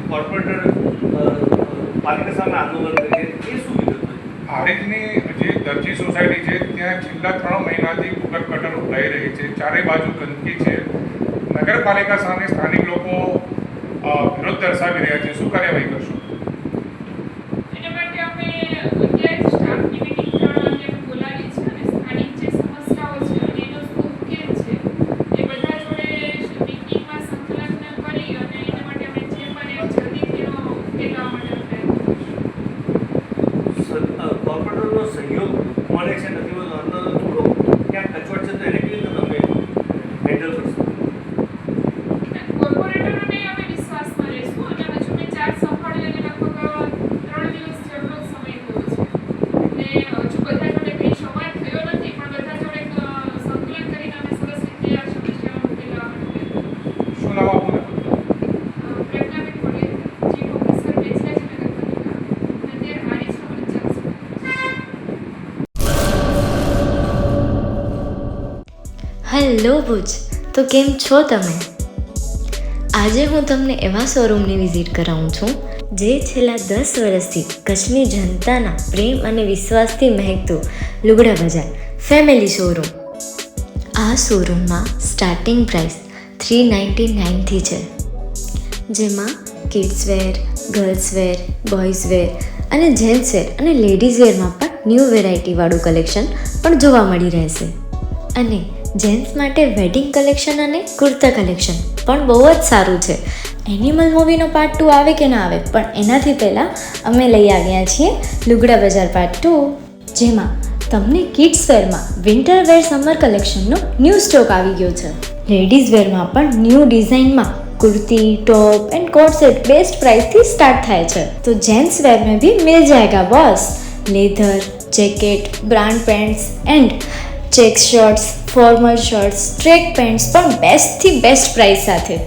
Corporator પાલિકા સામે આંદોલન કરીએ એ શું વિગત? હારીજની જે દરજી સોસાયટી છે ત્યાં છેલ્લા 3 મહિનાથી ભૂગર્ભ ગટર ઉભરાઈ રહી છે, ચારે બાજુ ગંદકી છે. નગરપાલિકા સામે સ્થાનિક લોકો વિરોધ દર્શાવી રહ્યા છે, શું કાર્યવાહી કરશો? એના માટે અમે અત્યારે સ્ટાફની મીટિંગ 3 વાગે બોલાવી છે અને સ્થાનિક જે સમસ્યાઓ છે અને એનો શું ઉકેલ છે એ બધા જોડે મીટિંગમાં સંકલન કરી અને એના માટે અમે જે પણ જલ્દીથી એનો ઉકેલ લાવવા માટે કોર્પોરેટરનો સહયોગ મળે છે નથી મળતો, અંદર થોડો ક્યાંક કચવટ છે તો એને કેવી રીતે તમે હેન્ડલ કરશો? કોર્પોરેટરોને અમે વિશ્વાસમાં લેશું અને હજુ મેં ચાર્જ સંભાળીને લગભગ 3 દિવસ જેટલો સમય થયો છે એટલે હજુ બધા જોડે કંઈ સંવાદ થયો નથી, પણ બધા જોડે સંકલન કરીને અમે સરસ રીતે આ સમસ્યાનો ઉકેલ લાવવા માટે શું નામ આપું? પ્રજ્ઞાબેન પટેલ, ચીફ ઓફિસર બેચરાજ નગરપાલિકા, અત્યારે હારીજ નંબર 4. હેલો ભુજ, તો કેમ છો તમે? આજે હું તમને એવા શોરૂમની વિઝિટ કરાવું છું જે છેલ્લા 10 વર્ષથી કચ્છની જનતાના પ્રેમ અને વિશ્વાસથી મહેકતું લુગડા બજાર ફેમિલી શોરૂમ. આ શોરૂમમાં સ્ટાર્ટિંગ પ્રાઇસ 399થી છે, જેમાં kids wear, girls wear, boys wear અને જેન્ટ્સ વેર અને લેડીઝ વેરમાં પણ ન્યૂ વેરાયટીવાળું કલેક્શન પણ જોવા મળી રહેશે. અને જેન્ટ્સ માટે વેડિંગ કલેક્શન અને કુર્તા કલેક્શન પણ બહુ જ સારું છે. એનિમલ મૂવીનો પાર્ટ 2 આવે કે ના આવે, પણ એનાથી પહેલાં અમે લઈ આવ્યા છીએ લુગડા બજાર પાર્ટ 2, જેમાં તમને કિડ્સ વેરમાં વિન્ટર વેર સમર કલેક્શનનો ન્યૂ સ્ટોક આવી ગયો છે. લેડીઝ વેરમાં પણ ન્યૂ ડિઝાઇનમાં kurti, top and coat set best price थी स्टार्ट થાય છે. तो जेंट्स वेयर में भी मिल जाएगा boss. Leather, jacket, brand pants and check shirts, formal shirts, track pants પણ બેસ્ટથી બેસ્ટ પ્રાઇસ સાથે.